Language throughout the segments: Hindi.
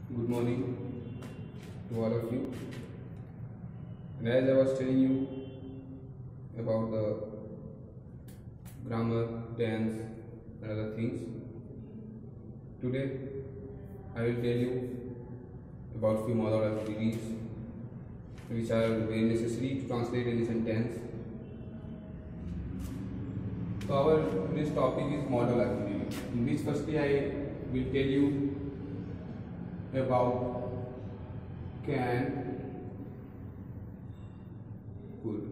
Good morning to all of you. And as I was telling you about the grammar, tense, and other things, today I will tell you about few modal activities which are very necessary to translate any sentence. So our today's topic is modal activity, in which firstly I will tell you about can, could,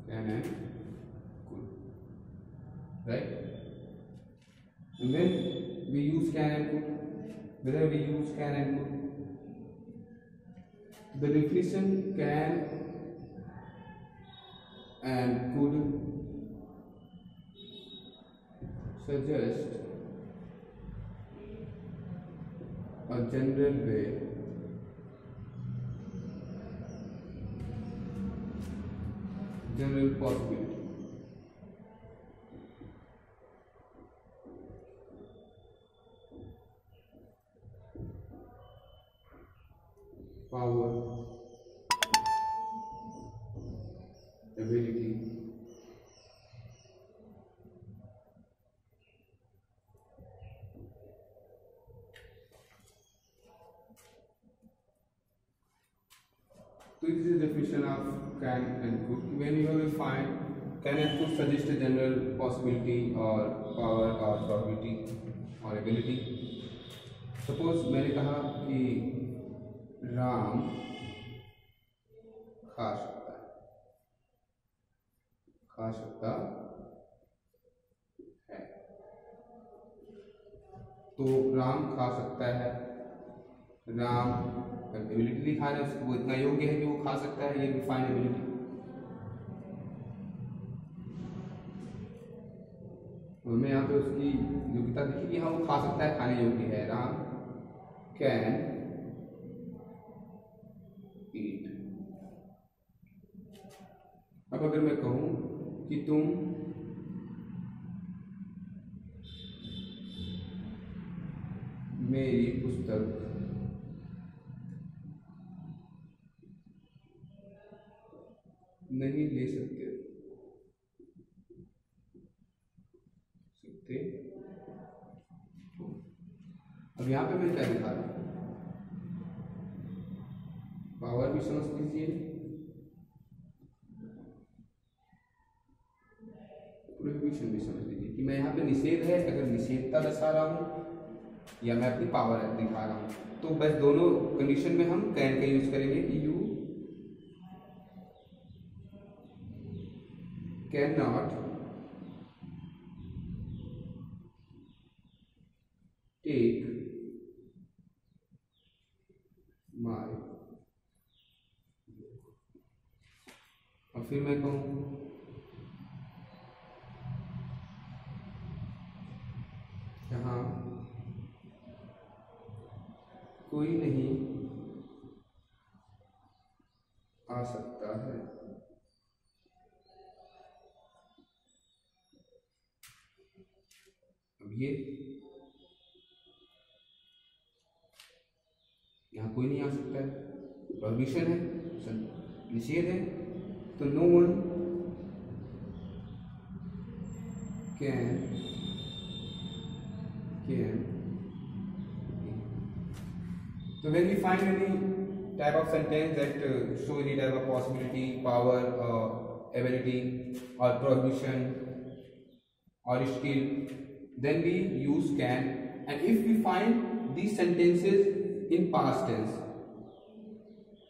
can and could, right? And when we use can and could, whether we use can and could, the definition can and could suggest a general way general possibility. Power, ability, so this is the definition of can and could. When you will find can and could suggest a general possibility or power or probability or ability. Suppose मैंने कहा कि राम खा सकता है, खा सकता है, तो राम खा सकता है, राम एबिलिटी दिखा रहे हैं उसको, वो इतना योग्य है कि वो खा सकता है, ये डिफाइन एबिलिटी। हमें यहाँ पे उसकी योग्यता दिखी कि हाँ वो खा सकता है, खाने योग्य है। Ram can eat. अब अगर मैं कहूं कि तुम मेरी पुस्तक नहीं ले सकते अब यहाँ पे मैं क्या दिखा रहा हूँ, पावर भी समझ लीजिए, प्रोहिबिशन भी समझ लीजिए कि मैं यहाँ पे निषेध है, अगर निषेधता दर्शा रहा हूँ या मैं अपनी पावर दिखा रहा हूँ, तो बस दोनों कंडीशन में हम कैन का यूज करेंगे कि you can not take my, और फिर मैं कहूँ यहाँ कोई नहीं आ सकता है। अब ये यहाँ कोई नहीं आ सकता है, प्रोहिबिशन है, निषेध है, तो no one can so when we find any type of sentence that show any type of possibility, power, ability or prohibition or skill, then we use can. And if we find these sentences in past tense,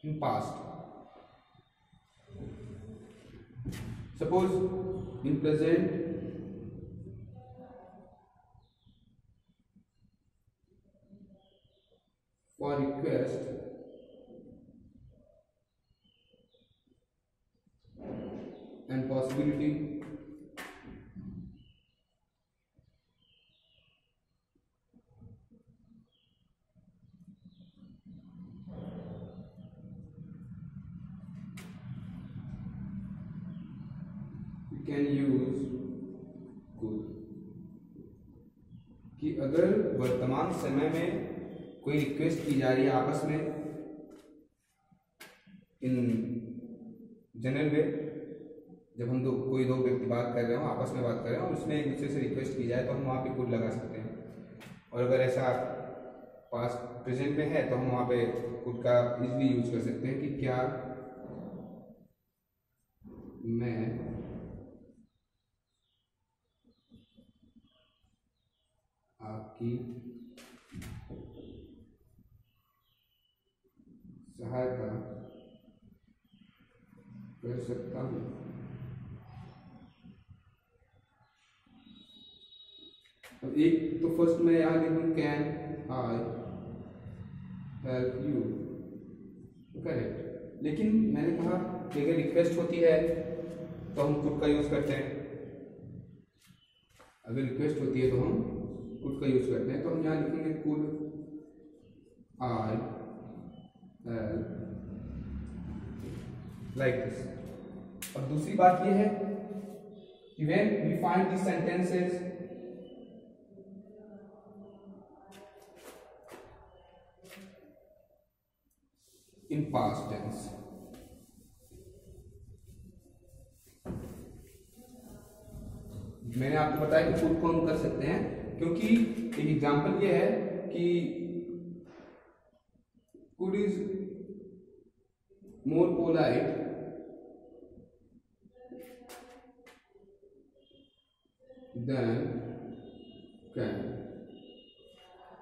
in past, suppose in present for request and possibility, we can use could कि अगर वर्तमान समय में कोई रिक्वेस्ट की जा रही है आपस में इन जनरल वे, जब हम कोई दो व्यक्ति बात कर रहे हो, आपस में बात कर रहे हो और उसमें एक दूसरे से रिक्वेस्ट की जाए तो हम वहाँ पे कोड लगा सकते हैं। और अगर ऐसा पास्ट प्रेजेंट में है तो हम वहाँ पे कोड का इजीली यूज कर सकते हैं कि क्या मैं आपकी सहायता कर सकता हूँ। अब एक तो फर्स्ट मैं यहाँ लिखूँ can I help you, correct. लेकिन मैंने कहा कि अगर रिक्वेस्ट होती है तो हम कुड का यूज करते हैं। अगर रिक्वेस्ट होती है तो हम कुड का यूज करते हैं, तो हम यहाँ लिखेंगे could I help like this. अब दूसरी बात यह है कि when we find this sentences in past tense, मैंने आपको बताया कि कुड को हम कर सकते हैं क्योंकि एक एग्जांपल ये है कि could is more polite than can.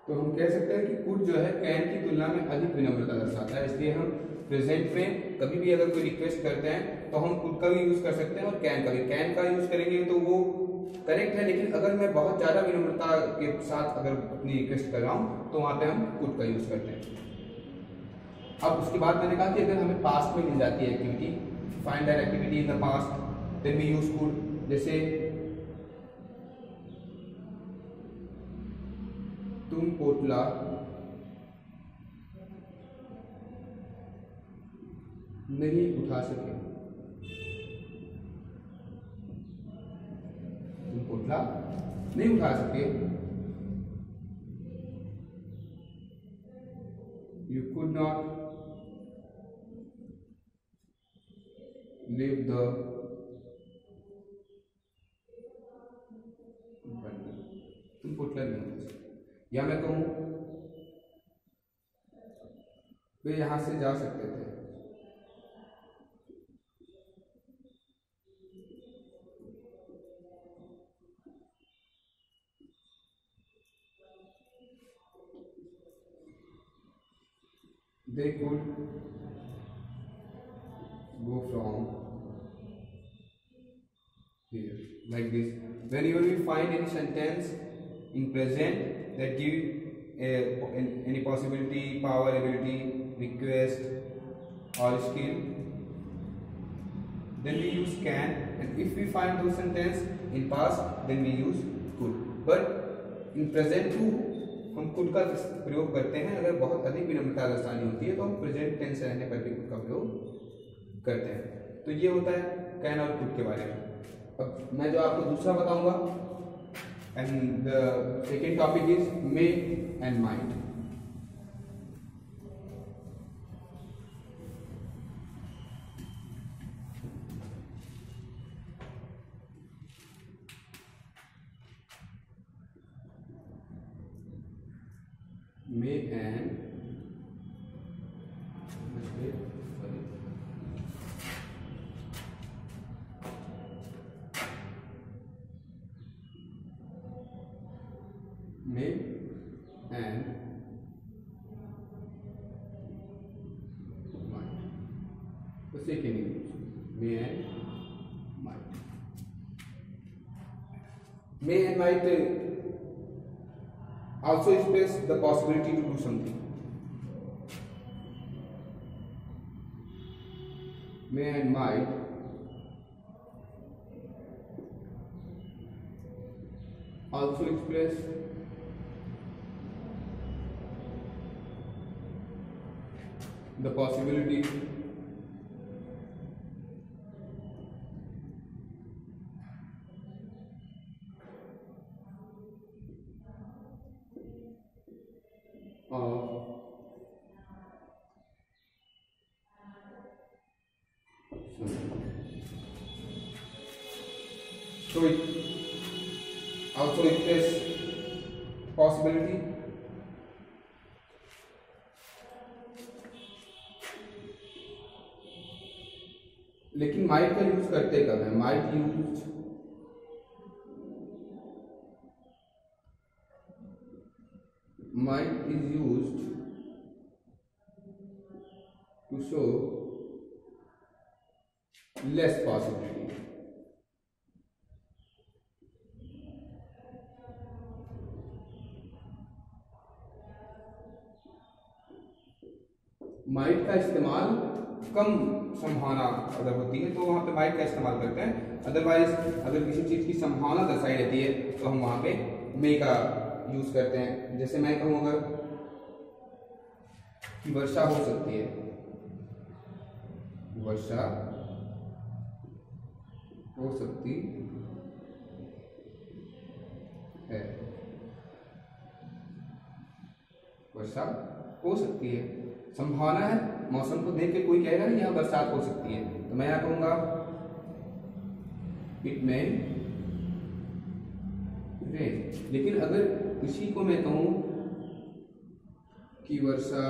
तो हम कह सकते हैं कि कुड जो है कैन की तुलना में अधिक विनम्रता दर्शाता है, इसलिए हम प्रेजेंट में कभी भी अगर कोई रिक्वेस्ट करते हैं तो हम कुड का भी यूज कर सकते हैं और कैन का भी। कैन का यूज करेंगे तो वो करेक्ट है, लेकिन अगर मैं बहुत ज्यादा विनम्रता के साथ अगर अपनी रिक्वेस्ट कर रहा हूं तो वहां पे हम कुड का यूज करते हैं। अब उसके बाद मैंने कहा कि अगर हमें पास्ट में मिल जाती है activity, find that activity in the past, then we use could. जैसे तुम पोटला नहीं उठा सके, तुम पोटला नहीं उठा सके, you could not lift the bundle, तुम पोटला नहीं उठा सके। या मैं कहूं वे यहां से जा सकते थे, they could go from here, like this. Whenever we find any sentence in present that give any possibility, power, ability, request or skill, then we use can, and if we find those sentence in past then we use could. But in present too हम कुड का प्रयोग करते हैं। अगर बहुत अधिक विनम्रता दर्शानी होती है तो हम प्रेजेंट टेंस रहने पर भी कुड का प्रयोग करते हैं। तो ये होता है कैन और कुड के बारे में। अब मैं जो आपको दूसरा बताऊंगा, and the second topic is may and might. may and may and might, the second English, may and might. May and might also express the possibility to do something. May and might also express the possibility of so it also express possibility लेकिन माइट का यूज करते कब है? Might is used to show less possibility. Might का इस्तेमाल कम संभावना अगर होती है तो वहां पे माइट का इस्तेमाल करते हैं। अदरवाइज अगर किसी चीज की संभावना दर्शाई रहती है तो हम वहां पे मे का यूज करते हैं। जैसे मैं कहूँगा कि वर्षा हो सकती है, वर्षा हो सकती है, वर्षा हो सकती है, संभावना है। मौसम को देख के कोई कहेगा ना यहाँ बरसात हो सकती है, तो मैं यहाँ कहूंगा इट मे रेन। लेकिन अगर इसी को मैं कहूं कि वर्षा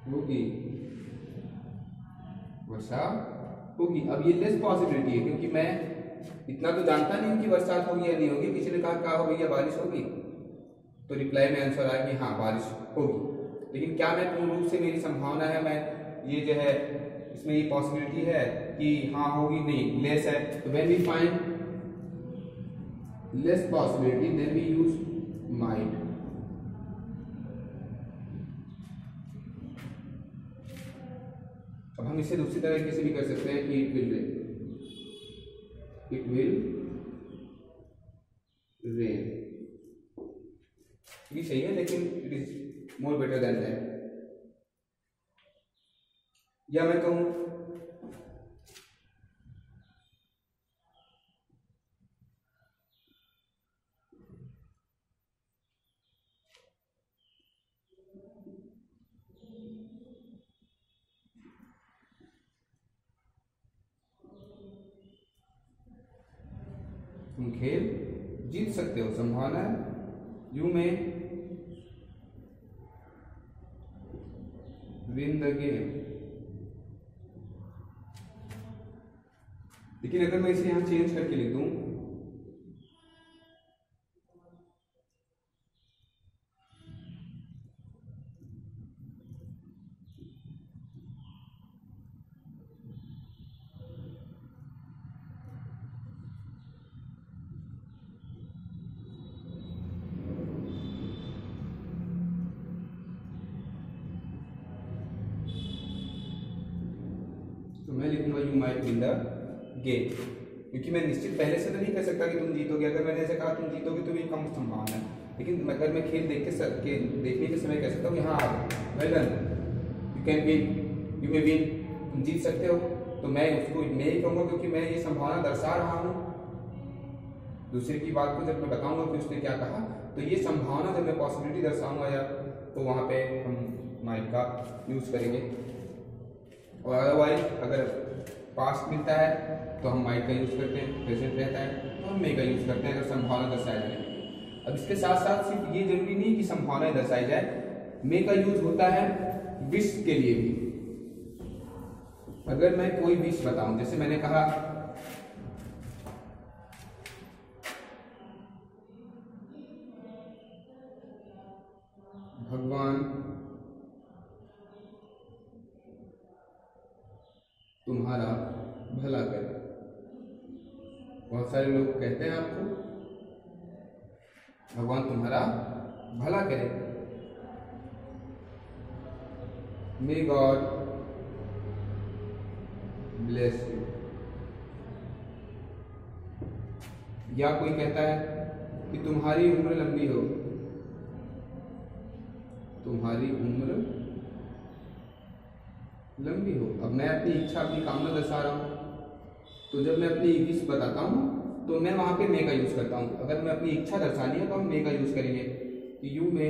होगी, वर्षा होगी, अब ये लेस पॉसिबिलिटी है क्योंकि मैं इतना तो जानता नहीं हूं कि बरसात होगी या नहीं होगी। किसी ने कहा क्या होगी या बारिश होगी, तो रिप्लाई में आंसर आया कि हाँ बारिश होगी। लेकिन क्या मैं पूर्ण रूप से मेरी संभावना है, मैं ये जो है इसमें ये पॉसिबिलिटी है कि हाँ होगी, नहीं, लेस है। तो when we find less possibility then we use might. अब हम इसे दूसरी तरीके से भी कर सकते हैं कि इट विल रेन भी सही है, लेकिन it is more better than that. या मैं कहूं तुम खेल जीत सकते हो, संभावना है। यू में विन द गेम। लेकिन अगर मैं इसे यहां चेंज करके लिख दूं तो मैं लिखूंगा you might win the game, क्योंकि मैं निश्चित पहले से तो नहीं कह सकता कि तुम जीतोगे। अगर मैंने ऐसे कहा तुम जीतोगे तो भी कम संभावना है, लेकिन अगर मैं खेल देखने के समय कह सकता हूँ कि हाँ well done, you can win, you may win, तुम जीत सकते हो। तो मैं उसको मैं ही कहूँगा क्योंकि मैं ये संभावना दर्शा रहा हूँ। दूसरे की बात को जब मैं बताऊंगा कि उसने क्या कहा, तो ये संभावना जब मैं पॉसिबिलिटी दर्शाऊंगा या तो वहाँ पे हम माइट का यूज करेंगे। और अदरवाइज अगर पास्ट मिलता है तो हम माइट का यूज करते हैं, प्रेजेंट रहता है तो हम मे का यूज करते हैं अगर संभावना दर्शाई जाए। अब इसके साथ साथ सिर्फ ये जरूरी नहीं कि संभावना दर्शाई जाए, मे का यूज होता है विश के लिए भी। अगर मैं कोई विश बताऊं, जैसे मैंने कहा भगवान तुम्हारा भला करे। बहुत सारे लोग कहते हैं आपको भगवान तुम्हारा भला करे, मे गॉड ब्लेस यू। या कोई कहता है कि तुम्हारी उम्र लंबी हो, तुम्हारी उम्र लंबी हो। अब मैं अपनी इच्छा, अपनी कामना दर्शा रहा हूं, तो जब मैं अपनी विश बताता हूं तो मैं वहाँ पे मे का यूज़ करता हूँ। अगर मैं अपनी इच्छा दर्शानी है तो हम मे का यूज़ करेंगे कि you may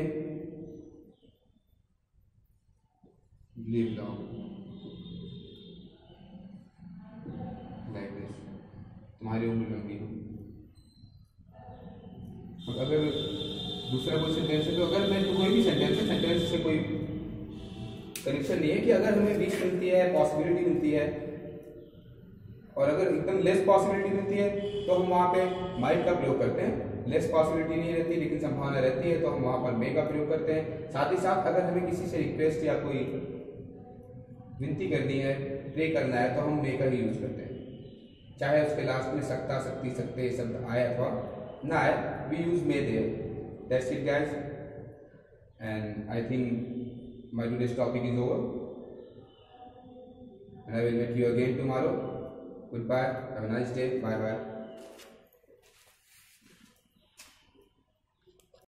live long like this, तुम्हारी उम्र लंबी हो। अगर दूसरा कोई सेंटेंस है तो अगर मैं तो कोई भी सेंटेंस से कोई कनेक्शन नहीं है कि अगर हमें विश मिलती है, पॉसिबिलिटी मिलती है, और अगर एकदम लेस पॉसिबिलिटी मिलती है तो हम वहाँ पे माइट का प्रयोग करते हैं। लेस पॉसिबिलिटी नहीं रहती लेकिन संभावना रहती है तो हम वहाँ पर मे का प्रयोग करते हैं। साथ ही साथ अगर हमें किसी से रिक्वेस्ट या कोई विनती करनी है, प्रे करना है, तो हम मे का ही यूज करते हैं, चाहे उसके लास्ट में सकता, सकती, सकते शब्द आए अथवा ना आए, we use may there. That's it guys, and I think my today's topic is over and I will meet you again tomorrow. Goodbye. Have a nice day. Bye bye.